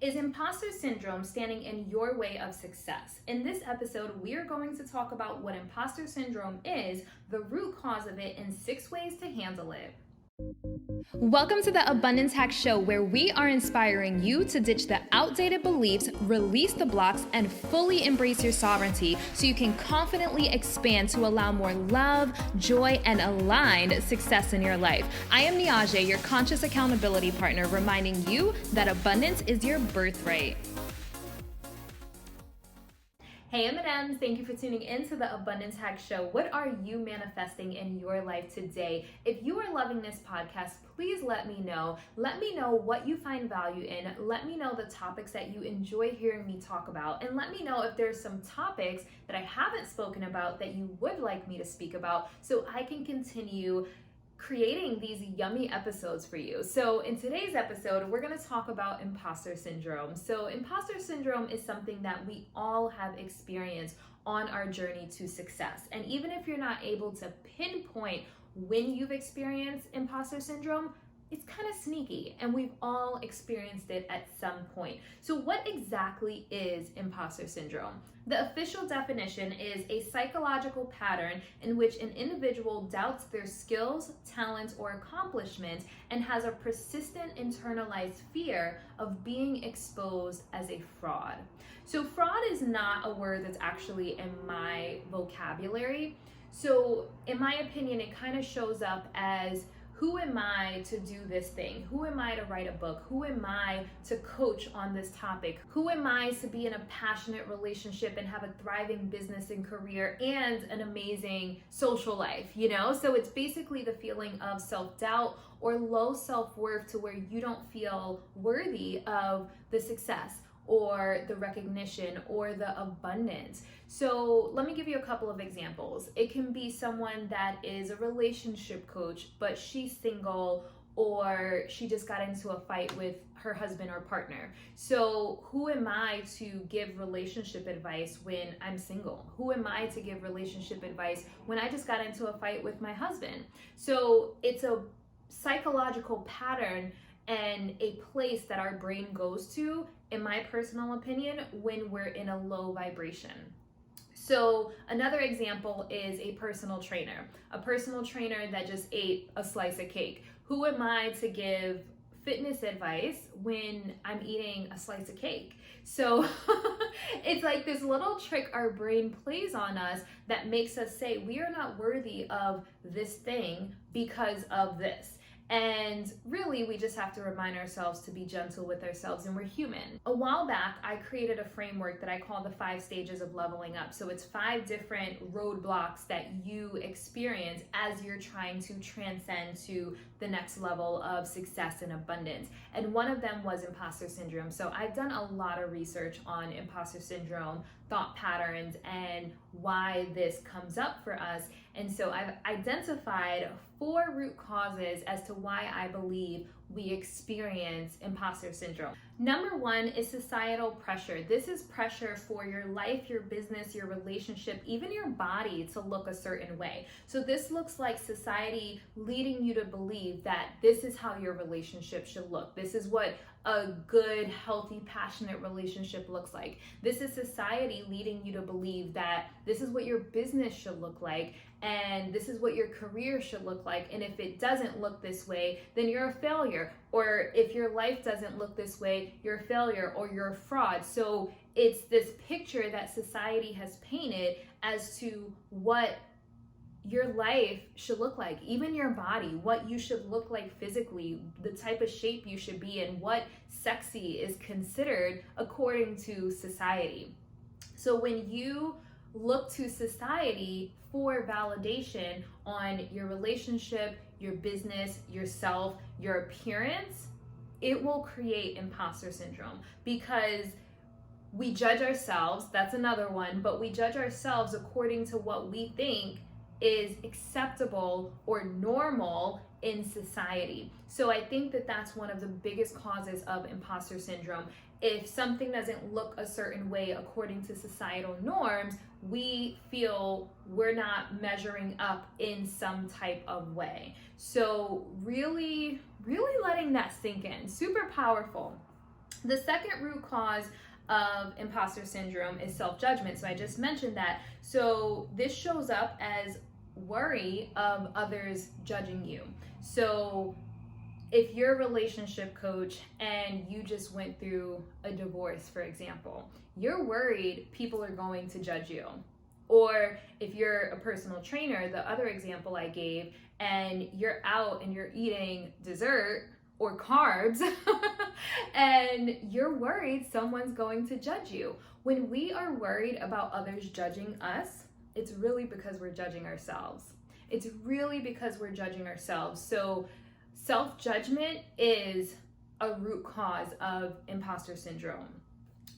Is imposter syndrome standing in your way of success? In this episode, we are going to talk about what imposter syndrome is, the root cause of it, and 6 ways to handle it. Welcome to the Abundance Hack Show, where we are inspiring you to ditch the outdated beliefs, release the blocks, and fully embrace your sovereignty so you can confidently expand to allow more love, joy, and aligned success in your life. I am Niajae, your conscious accountability partner, reminding you that abundance is your birthright. Hey M&Ms, thank you for tuning in to the Abundance Hack Show. What are you manifesting in your life today? If you are loving this podcast, please let me know. Let me know what you find value in. Let me know the topics that you enjoy hearing me talk about. And let me know if there's some topics that I haven't spoken about that you would like me to speak about so I can continue creating these yummy episodes for you. So in today's episode, we're going to talk about imposter syndrome. So imposter syndrome is something that we all have experienced on our journey to success. And even if you're not able to pinpoint when you've experienced imposter syndrome, it's kind of sneaky, and we've all experienced it at some point. So what exactly is imposter syndrome? The official definition is a psychological pattern in which an individual doubts their skills, talents, or accomplishments and has a persistent internalized fear of being exposed as a fraud. So fraud is not a word that's actually in my vocabulary. So in my opinion, it kind of shows up as, who am I to do this thing? Who am I to write a book? Who am I to coach on this topic? Who am I to be in a passionate relationship and have a thriving business and career and an amazing social life, you know? So it's basically the feeling of self-doubt or low self-worth to where you don't feel worthy of the success or the recognition or the abundance. So let me give you a couple of examples. It can be someone that is a relationship coach, but she's single, or she just got into a fight with her husband or partner. So who am I to give relationship advice when I'm single? Who am I to give relationship advice when I just got into a fight with my husband? So it's a psychological pattern and a place that our brain goes to, in my personal opinion, when we're in a low vibration. So another example is a personal trainer that just ate a slice of cake. Who am I to give fitness advice when I'm eating a slice of cake? So it's like this little trick our brain plays on us that makes us say we are not worthy of this thing because of this. And really, we just have to remind ourselves to be gentle with ourselves, and we're human. A while back, I created a framework that I call the 5 stages of leveling up. So it's 5 different roadblocks that you experience as you're trying to transcend to the next level of success and abundance. And one of them was imposter syndrome. So I've done a lot of research on imposter syndrome, thought patterns, and why this comes up for us. And so I've identified 4 root causes as to why I believe we experience imposter syndrome. Number 1 is societal pressure. This is pressure for your life, your business, your relationship, even your body to look a certain way. So this looks like society leading you to believe that this is how your relationship should look. This is what a good, healthy, passionate relationship looks like. This is society leading you to believe that this is what your business should look like, and this is what your career should look like. And if it doesn't look this way, then you're a failure. Or if your life doesn't look this way, you're a failure or you're a fraud. So it's this picture that society has painted as to what your life should look like, even your body, what you should look like physically, the type of shape you should be in, what sexy is considered according to society. So when you look to society for validation on your relationship, your business, yourself, your appearance, it will create imposter syndrome because we judge ourselves. That's another one, but we judge ourselves according to what we think is acceptable or normal in society. So I think that that's one of the biggest causes of imposter syndrome. If something doesn't look a certain way according to societal norms, we feel we're not measuring up in some type of way. So really letting that sink in, super powerful. The second root cause of imposter syndrome is self-judgment. So I just mentioned that. So this shows up as worry of others judging you. So if you're a relationship coach and you just went through a divorce, for example, you're worried people are going to judge you. Or if you're a personal trainer, the other example I gave, and you're out and you're eating dessert or carbs and you're worried someone's going to judge you. When we are worried about others judging us, it's really because we're judging ourselves. It's really because we're judging ourselves. So self-judgment is a root cause of imposter syndrome.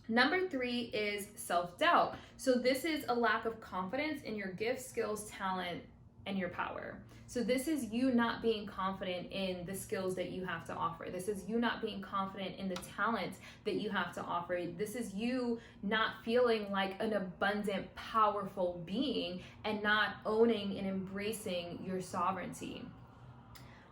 Number 3 is self-doubt. So this is a lack of confidence in your gifts, skills, talent, and your power. So this is you not being confident in the skills that you have to offer. This is you not being confident in the talent that you have to offer. This is you not feeling like an abundant, powerful being and not owning and embracing your sovereignty.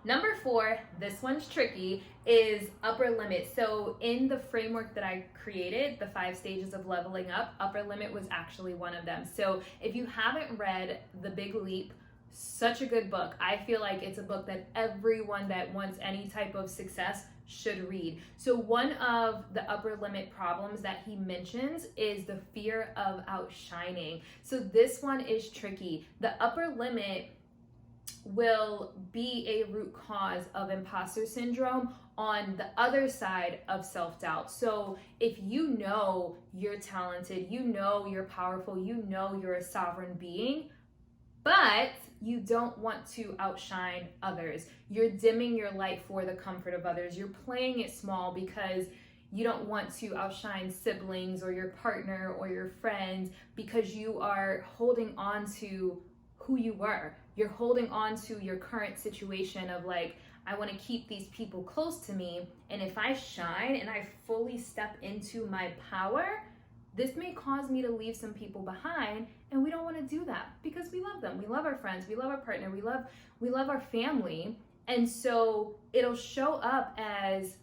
Number 4, this one's tricky, is upper limit. So in the framework that I created, the 5 stages of leveling up, upper limit was actually one of them. So if you haven't read The Big Leap, such a good book. I feel like it's a book that everyone that wants any type of success should read. So one of the upper limit problems that he mentions is the fear of outshining. So this one is tricky. The upper limit will be a root cause of imposter syndrome on the other side of self-doubt. So if you know you're talented, you know you're powerful, you know you're a sovereign being, but you don't want to outshine others. You're dimming your light for the comfort of others. You're playing it small because you don't want to outshine siblings or your partner or your friends because you are holding on to who you were. You're holding on to your current situation of like, I want to keep these people close to me. And if I shine and I fully step into my power, this may cause me to leave some people behind, and we don't want to do that because we love them. We love our friends, we love our partner, we love our family. And so it'll show up as,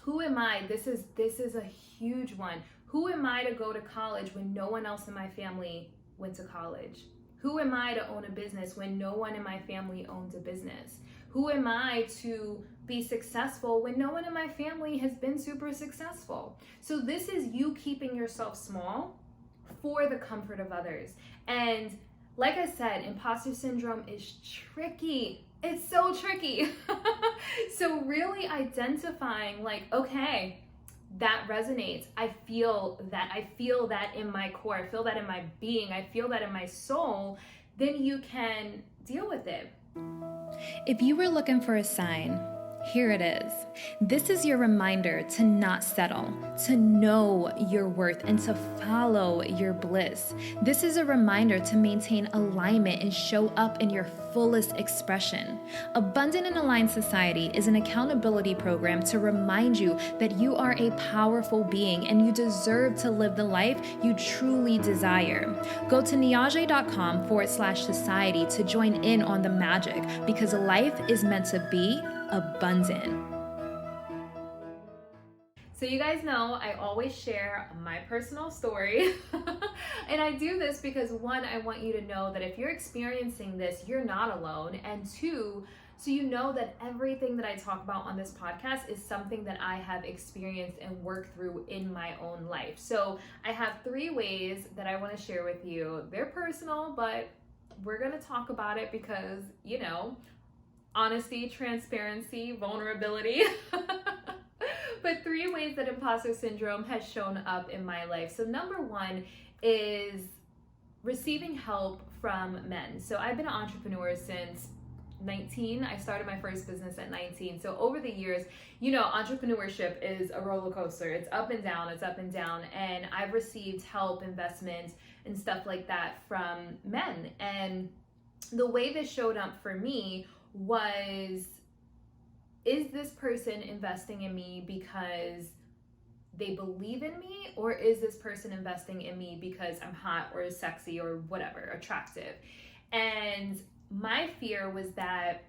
who am I? This is a huge one. Who am I to go to college when no one else in my family went to college? Who am I to own a business when no one in my family owns a business? Who am I to be successful when no one in my family has been super successful? So this is you keeping yourself small for the comfort of others. And like I said, imposter syndrome is tricky. It's so tricky. So really identifying like, okay, that resonates. I feel that in my core. I feel that in my being. I feel that in my soul. Then you can deal with it. If you were looking for a sign, here it is. This is your reminder to not settle, to know your worth, and to follow your bliss. This is a reminder to maintain alignment and show up in your fullest expression. Abundant and Aligned Society is an accountability program to remind you that you are a powerful being and you deserve to live the life you truly desire. Go to niajae.com/society to join in on the magic, because life is meant to be abundant. So you guys know I always share my personal story. And I do this because 1, I want you to know that if you're experiencing this, you're not alone. And 2, so you know that everything that I talk about on this podcast is something that I have experienced and worked through in my own life. So I have 3 ways that I want to share with you. They're personal, but we're going to talk about it because, you know, honesty, transparency, vulnerability. But 3 ways that imposter syndrome has shown up in my life. So number 1 is receiving help from men. So I've been an entrepreneur since 19. I started my first business at 19. So over the years, you know, entrepreneurship is a roller coaster. It's up and down, it's up and down. And I've received help, investment, and stuff like that from men. And the way this showed up for me was, is this person investing in me because they believe in me, or is this person investing in me because I'm hot or sexy or whatever, attractive? And my fear was that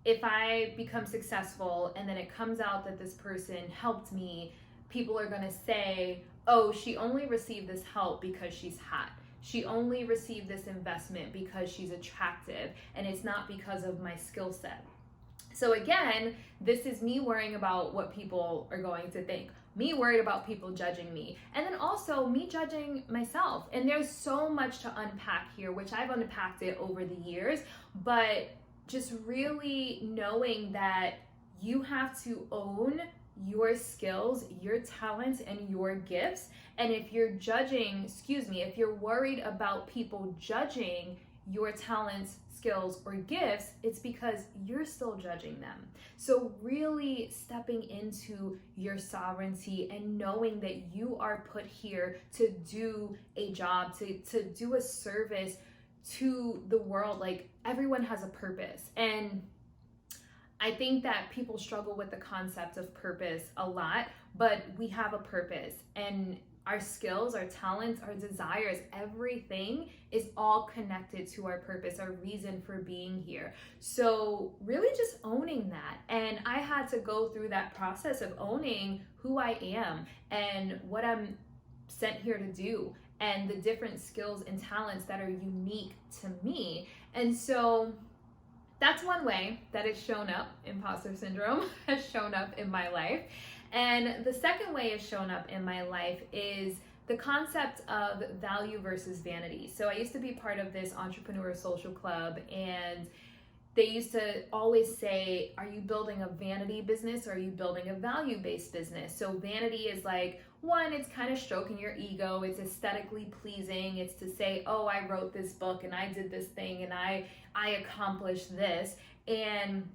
if I become successful and then it comes out that this person helped me people are going to say, oh, she only received this help because she's hot. She only received this investment because she's attractive, and it's not because of my skill set. So again, this is me worrying about what people are going to think, me worried about people judging me, and then also me judging myself. And there's so much to unpack here, which I've unpacked it over the years, but just really knowing that you have to own your skills, your talents, and your gifts. And if you're if you're worried about people judging your talents, skills, or gifts, it's because you're still judging them. So really stepping into your sovereignty and knowing that you are put here to do a job, to do a service to the world. Like, everyone has a purpose. And I think that people struggle with the concept of purpose a lot, but we have a purpose, and our skills, our talents, our desires, everything is all connected to our purpose, our reason for being here. So really just owning that. And I had to go through that process of owning who I am and what I'm sent here to do, and the different skills and talents that are unique to me. And so that's one way that it's shown up. Imposter syndrome has shown up in my life. And the second way it's shown up in my life is the concept of value versus vanity. So I used to be part of this entrepreneur social club, and they used to always say, are you building a vanity business or are you building a value-based business? So vanity is like, one, it's kind of stroking your ego. It's aesthetically pleasing. It's to say, oh, I wrote this book and I did this thing and I accomplished this. And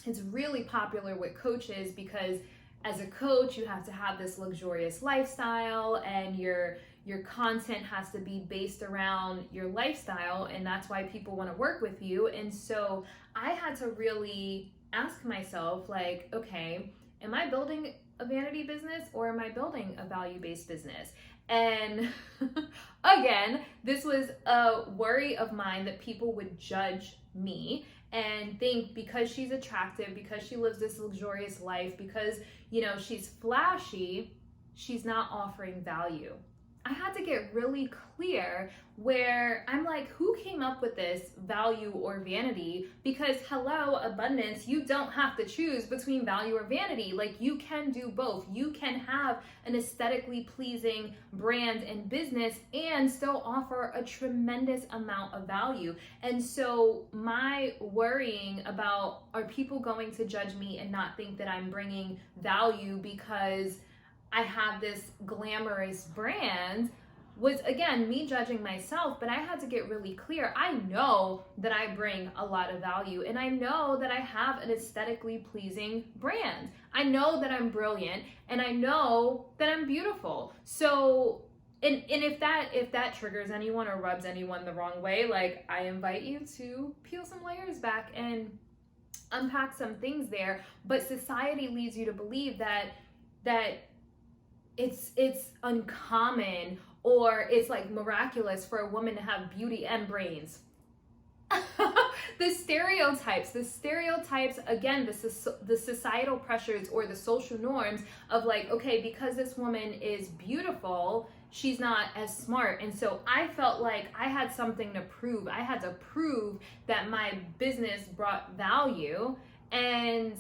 it's really popular with coaches because as a coach, you have to have this luxurious lifestyle, and your content has to be based around your lifestyle, and that's why people want to work with you. And so I had to really ask myself, like, okay, am I building a vanity business or am I building a value-based business? And again, this was a worry of mine that people would judge me and think because she's attractive, because she lives this luxurious life, because, you know, she's flashy, she's not offering value. I had to get really clear where I'm like, who came up with this value or vanity? Because hello, abundance, you don't have to choose between value or vanity. Like, you can do both. You can have an aesthetically pleasing brand and business and still offer a tremendous amount of value. And so my worrying about, are people going to judge me and not think that I'm bringing value because I have this glamorous brand, was again me judging myself. But I had to get really clear. I know that I bring a lot of value, and I know that I have an aesthetically pleasing brand. I know that I'm brilliant, and I know that I'm beautiful. So and if that triggers anyone or rubs anyone the wrong way, like, I invite you to peel some layers back and unpack some things there. But society leads you to believe that it's uncommon, or it's like miraculous for a woman to have beauty and brains. The stereotypes, again, the societal pressures or the social norms of like, okay, because this woman is beautiful, she's not as smart. And so I felt like I had something to prove. I had to prove that my business brought value, and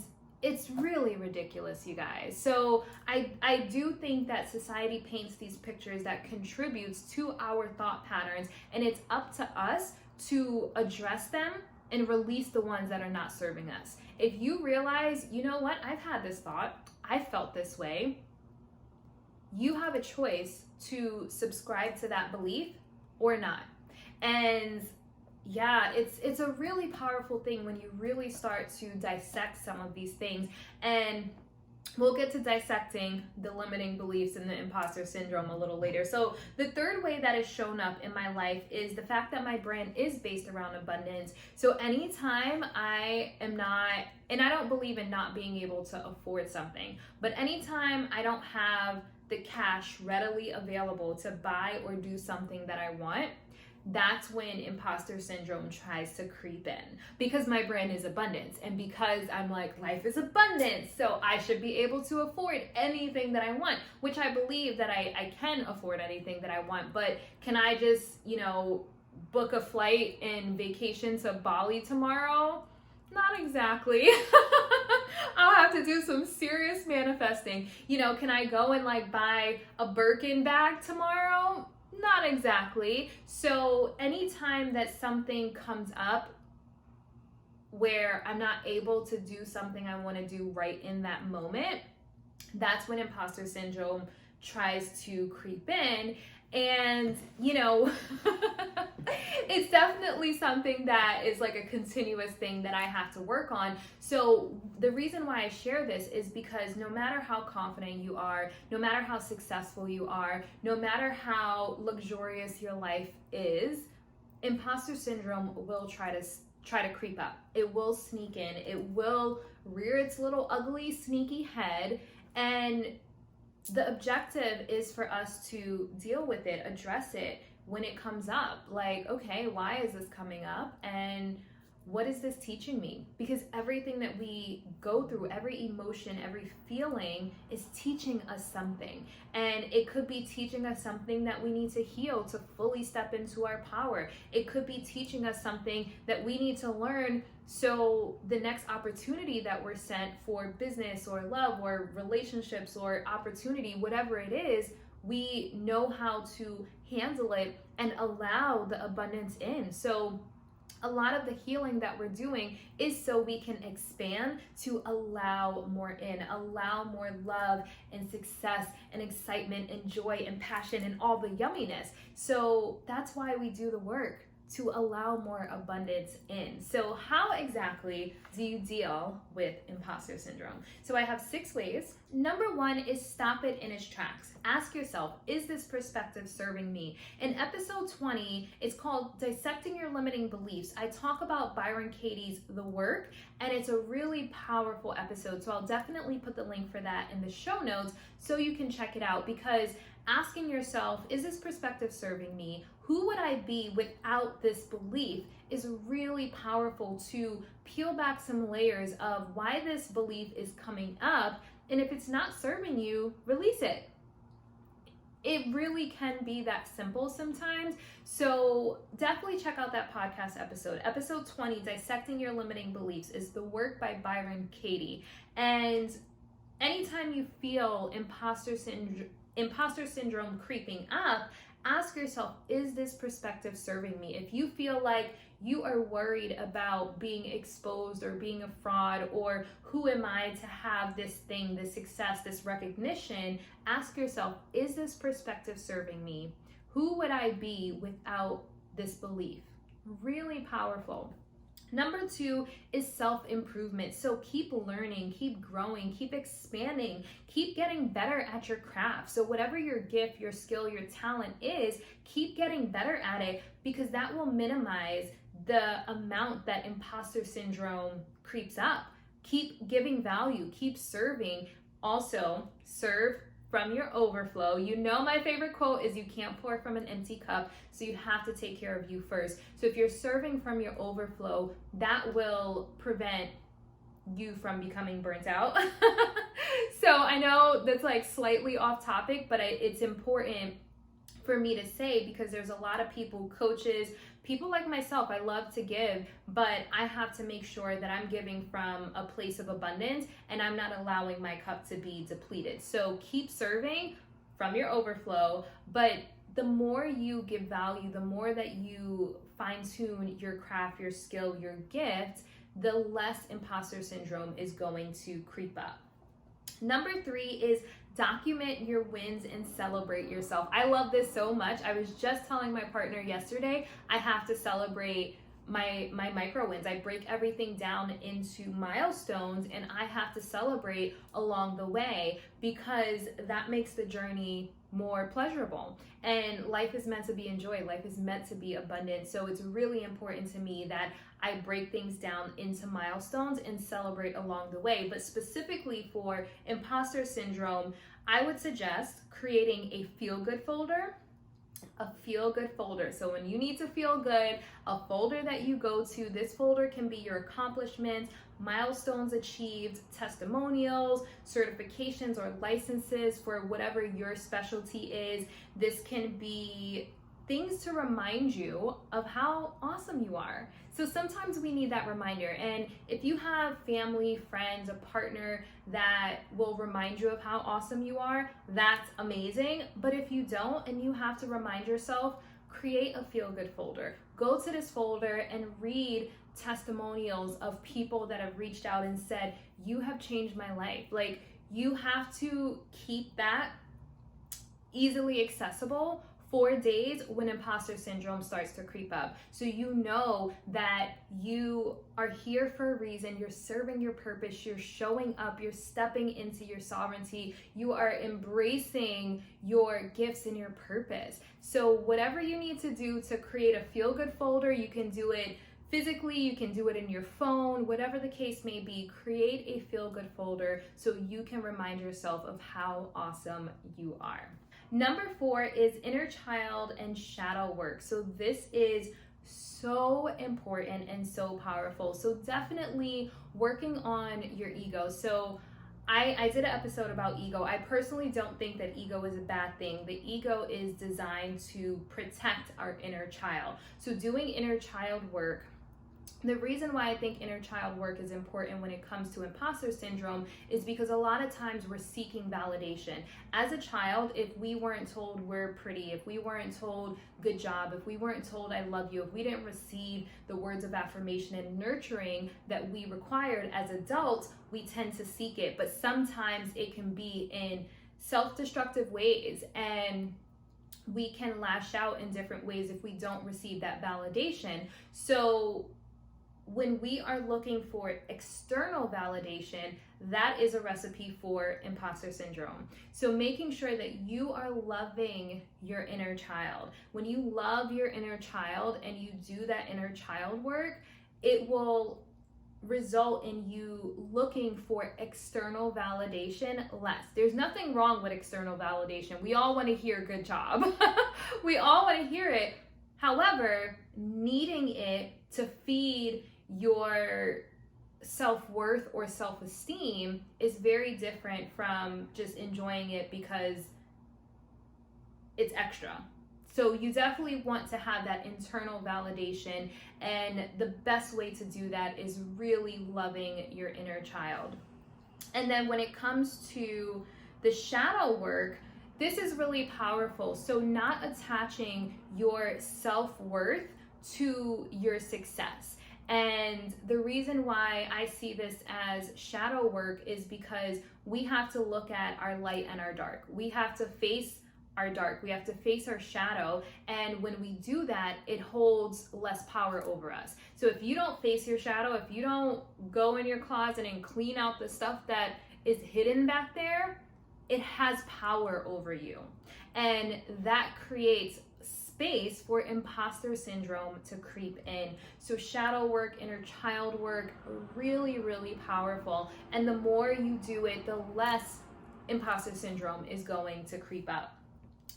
it's really ridiculous, you guys. So I do think that society paints these pictures that contributes to our thought patterns, and it's up to us to address them and release the ones that are not serving us. If you realize, you know what, I've had this thought, I felt this way, you have a choice to subscribe to that belief or not. And yeah, it's a really powerful thing when you really start to dissect some of these things. And we'll get to dissecting the limiting beliefs and the imposter syndrome a little later. So the third way that has shown up in my life is the fact that my brand is based around abundance. So anytime I am not, and I don't believe in not being able to afford something, but anytime I don't have the cash readily available to buy or do something that I want, that's when imposter syndrome tries to creep in, because my brand is abundance, and because I'm like, life is abundance, so I should be able to afford anything that I want, which I believe that I can afford anything that I want. But can I just, book a flight and vacation to Bali tomorrow? Not exactly. I'll have to do some serious manifesting. Can I go and buy a Birkin bag tomorrow? Not exactly. So anytime that something comes up where I'm not able to do something I want to do right in that moment, that's when imposter syndrome tries to creep in. And, it's definitely something that is like a continuous thing that I have to work on. So the reason why I share this is because no matter how confident you are, no matter how successful you are, no matter how luxurious your life is, imposter syndrome will try to creep up. It will sneak in. It will rear its little ugly, sneaky head, and the objective is for us to deal with it, address it when it comes up. Like, okay, why is this coming up? And what is this teaching me? Because everything that we go through, every emotion, every feeling is teaching us something. And it could be teaching us something that we need to heal to fully step into our power. It could be teaching us something that we need to learn so the next opportunity that we're sent for business or love or relationships or opportunity, whatever it is, we know how to handle it and allow the abundance in. So a lot of the healing that we're doing is so we can expand to allow more in, allow more love and success and excitement and joy and passion and all the yumminess. So that's why we do the work, to allow more abundance in. So how exactly do you deal with imposter syndrome? So I have 6 ways. Number 1 is stop it in its tracks. Ask yourself, is this perspective serving me? In episode 20, it's called Dissecting Your Limiting Beliefs. I talk about Byron Katie's The Work, and it's a really powerful episode. So I'll definitely put the link for that in the show notes so you can check it out, because asking yourself, is this perspective serving me? Who would I be without this belief is really powerful to peel back some layers of why this belief is coming up. And if it's not serving you, release it. It really can be that simple sometimes. So definitely check out that podcast episode. Episode 20, Dissecting Your Limiting Beliefs, is The Work by Byron Katie. And anytime you feel imposter syndrome creeping up, ask yourself, is this perspective serving me? If you feel like you are worried about being exposed or being a fraud, or who am I to have this thing, this success, this recognition, ask yourself, is this perspective serving me? Who would I be without this belief? Really powerful. Number 2 is self-improvement. So keep learning, keep growing, keep expanding, keep getting better at your craft. So whatever your gift, your skill, your talent is, keep getting better at it, because that will minimize the amount that imposter syndrome creeps up. Keep giving value, keep serving. Also, serve from your overflow. You know, my favorite quote is, you can't pour from an empty cup, so you have to take care of you first. So if you're serving from your overflow, that will prevent you from becoming burnt out. So I know that's slightly off topic, but it's important for me to say, because there's a lot of people, coaches, people like myself, I love to give, but I have to make sure that I'm giving from a place of abundance and I'm not allowing my cup to be depleted. So keep serving from your overflow, but the more you give value, the more that you fine-tune your craft, your skill, your gift, the less imposter syndrome is going to creep up. Number 3 is document your wins and celebrate yourself. I love this so much. I was just telling my partner yesterday, I have to celebrate my micro wins. I break everything down into milestones, and I have to celebrate along the way, because that makes the journey more pleasurable. And life is meant to be enjoyed. Life is meant to be abundant. So it's really important to me that I break things down into milestones and celebrate along the way. But specifically for imposter syndrome, I would suggest creating a feel-good folder a feel-good folder. So when you need to feel good, a folder that you go to, this folder can be your accomplishments, milestones achieved, testimonials, certifications or licenses for whatever your specialty is. This can be things to remind you of how awesome you are. So sometimes we need that reminder. And if you have family, friends, a partner that will remind you of how awesome you are, that's amazing. But if you don't and you have to remind yourself, create a feel-good folder. Go to this folder and read testimonials of people that have reached out and said, you have changed my life. Like, you have to keep that easily accessible for days when imposter syndrome starts to creep up. So you know that you are here for a reason, you're serving your purpose, you're showing up, you're stepping into your sovereignty, you are embracing your gifts and your purpose. So whatever you need to do to create a feel-good folder, you can do it physically, you can do it in your phone, whatever the case may be, create a feel-good folder so you can remind yourself of how awesome you are. Number 4 is inner child and shadow work. So this is so important and so powerful. So definitely working on your ego. So I did an episode about ego. I personally don't think that ego is a bad thing. The ego is designed to protect our inner child. So doing inner child work, the reason why I think inner child work is important when it comes to imposter syndrome is because a lot of times we're seeking validation. As a child, if we weren't told we're pretty, if we weren't told good job, if we weren't told I love you, if we didn't receive the words of affirmation and nurturing that we required as adults, we tend to seek it. But sometimes it can be in self-destructive ways, and we can lash out in different ways if we don't receive that validation. So when we are looking for external validation, that is a recipe for imposter syndrome. So making sure that you are loving your inner child. When you love your inner child and you do that inner child work, it will result in you looking for external validation less. There's nothing wrong with external validation. We all want to hear good job. We all want to hear it. However, needing it to feed your self-worth or self-esteem is very different from just enjoying it because it's extra. So you definitely want to have that internal validation, and the best way to do that is really loving your inner child. And then when it comes to the shadow work, this is really powerful. So not attaching your self-worth to your success. And the reason why I see this as shadow work is because we have to look at our light and our dark. We have to face our dark. We have to face our shadow. And when we do that, it holds less power over us. So if you don't face your shadow, if you don't go in your closet and clean out the stuff that is hidden back there, it has power over you. And that creates space for imposter syndrome to creep in. So shadow work, inner child work, really, really powerful. And the more you do it, the less imposter syndrome is going to creep up.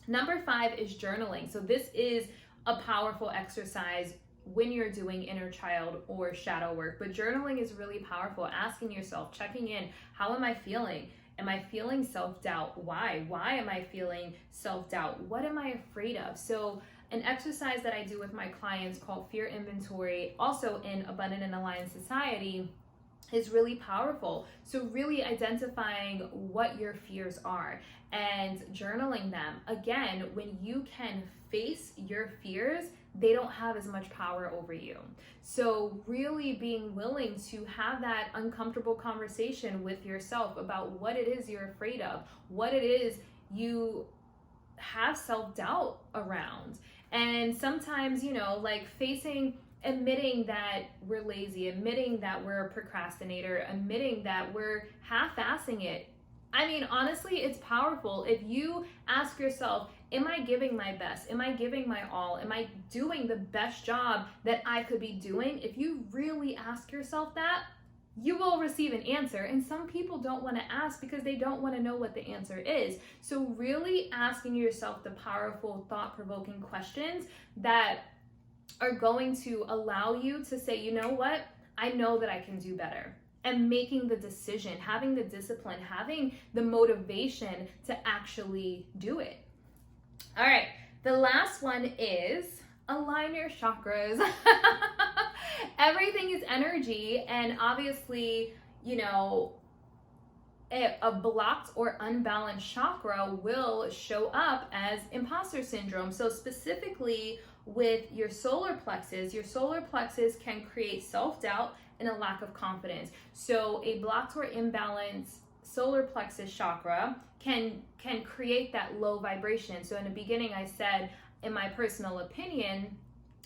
Number 5 is journaling. So this is a powerful exercise when you're doing inner child or shadow work, but journaling is really powerful. Asking yourself, checking in, how am I feeling? Am I feeling self-doubt? Why? Why am I feeling self-doubt? What am I afraid of? So an exercise that I do with my clients called Fear Inventory, also in Abundant and Aligned Society, is really powerful. So really identifying what your fears are and journaling them. Again, when you can face your fears, they don't have as much power over you. So really being willing to have that uncomfortable conversation with yourself about what it is you're afraid of, what it is you have self-doubt around. And sometimes, like admitting that we're lazy, admitting that we're a procrastinator, admitting that we're half-assing it. I mean, honestly, it's powerful. If you ask yourself, am I giving my best? Am I giving my all? Am I doing the best job that I could be doing? If you really ask yourself that, you will receive an answer. And some people don't want to ask because they don't want to know what the answer is. So really asking yourself the powerful, thought-provoking questions that are going to allow you to say, you know what, I know that I can do better. And making the decision, having the discipline, having the motivation to actually do it. All right, the last one is align your chakras. Everything is energy, and obviously, you know, a blocked or unbalanced chakra will show up as imposter syndrome. So specifically with your solar plexus can create self-doubt and a lack of confidence. So a blocked or imbalanced solar plexus chakra can create that low vibration. So in the beginning I said, in my personal opinion,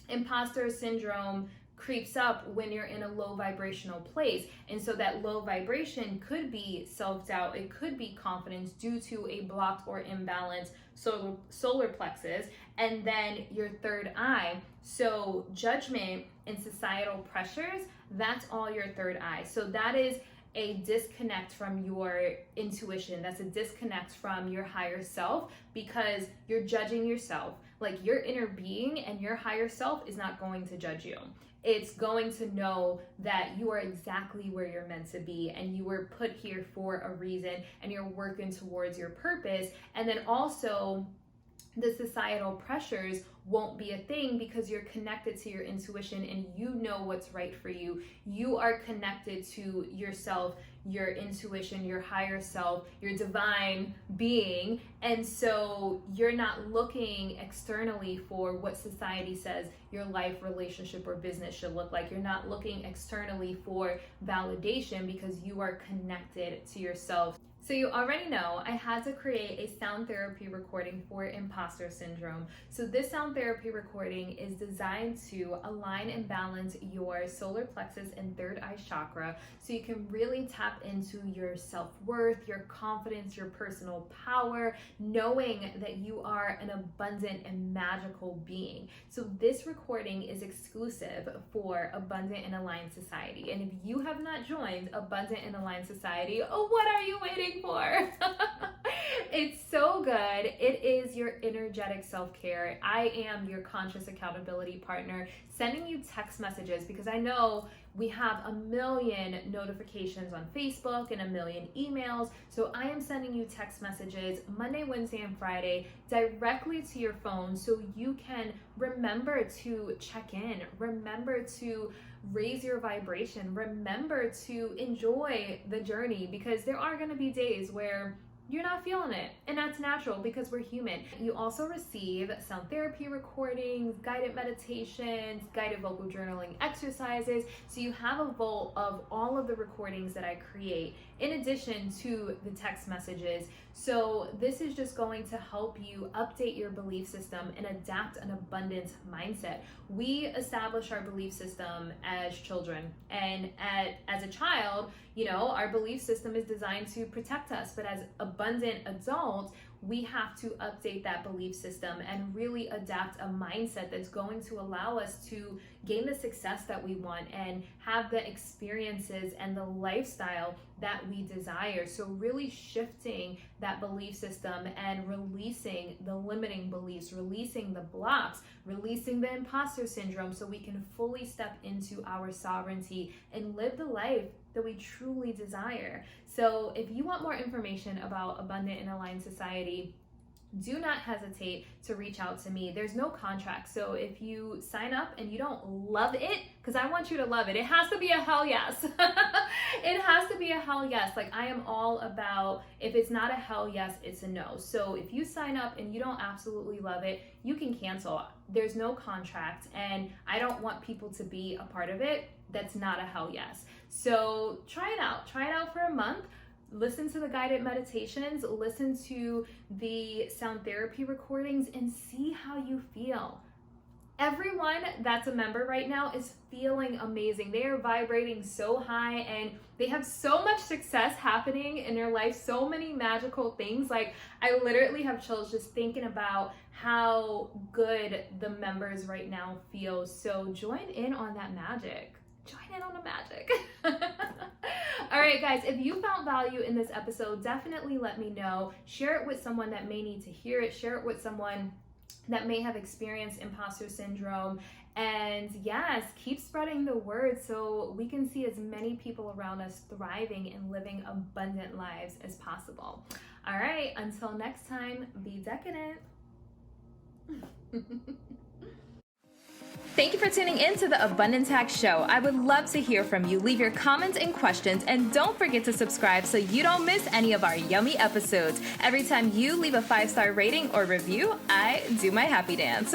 imposter syndrome creeps up when you're in a low vibrational place. And so that low vibration could be self-doubt, it could be confidence due to a blocked or imbalanced solar plexus. And then your third eye, so judgment and societal pressures, that's all your third eye. So that is a disconnect from your intuition. That's a disconnect from your higher self because you're judging yourself. Like your inner being and your higher self is not going to judge you. It's going to know that you are exactly where you're meant to be and you were put here for a reason and you're working towards your purpose. And then also the societal pressures won't be a thing because you're connected to your intuition and you know what's right for you. You are connected to yourself, your intuition, your higher self, your divine being. And so you're not looking externally for what society says your life, relationship, or business should look like. You're not looking externally for validation because you are connected to yourself. So you already know I had to create a sound therapy recording for imposter syndrome. So this sound therapy recording is designed to align and balance your solar plexus and third eye chakra so you can really tap into your self-worth, your confidence, your personal power, knowing that you are an abundant and magical being. So this recording is exclusive for Abundant and Aligned Society. And if you have not joined Abundant and Aligned Society, oh, what are you waiting for? It's so good. It is your energetic self-care. I am your conscious accountability partner, sending you text messages because I know we have a million notifications on Facebook and a million emails. So I am sending you text messages Monday, Wednesday, and Friday directly to your phone so you can remember to check in, remember to raise your vibration, remember to enjoy the journey because there are going to be days where you're not feeling it, and that's natural because we're human. You also receive sound therapy recordings, guided meditations, guided vocal journaling exercises. So you have a vault of all of the recordings that I create in addition to the text messages. So this is just going to help you update your belief system and adapt an abundance mindset. We establish our belief system as children, and as a child, you know, our belief system is designed to protect us, but as abundant adults, we have to update that belief system and really adapt a mindset that's going to allow us to gain the success that we want and have the experiences and the lifestyle that we desire. So really shifting that belief system and releasing the limiting beliefs, releasing the blocks, releasing the imposter syndrome so we can fully step into our sovereignty and live the life that we truly desire. So if you want more information about Abundant and Aligned Society, do not hesitate to reach out to me. There's no contract. So if you sign up and you don't love it, because I want you to love it, it has to be a hell yes. It has to be a hell yes. Like I am all about, if it's not a hell yes, it's a no. So if you sign up and you don't absolutely love it, you can cancel. There's no contract, and I don't want people to be a part of it that's not a hell yes. So try it out. Try it out for a month. Listen to the guided meditations, listen to the sound therapy recordings, and see how you feel. Everyone that's a member right now is feeling amazing. They are vibrating so high and they have so much success happening in their life, so many magical things. Like I literally have chills just thinking about how good the members right now feel. So join in on that magic. Join in on the magic. All right, guys, if you found value in this episode, definitely let me know. Share it with someone that may need to hear it. Share it with someone that may have experienced imposter syndrome. And yes, keep spreading the word so we can see as many people around us thriving and living abundant lives as possible. All right, until next time, be decadent. Thank you for tuning in to the Abundance Hack Show. I would love to hear from you. Leave your comments and questions, and don't forget to subscribe so you don't miss any of our yummy episodes. Every time you leave a 5-star rating or review, I do my happy dance.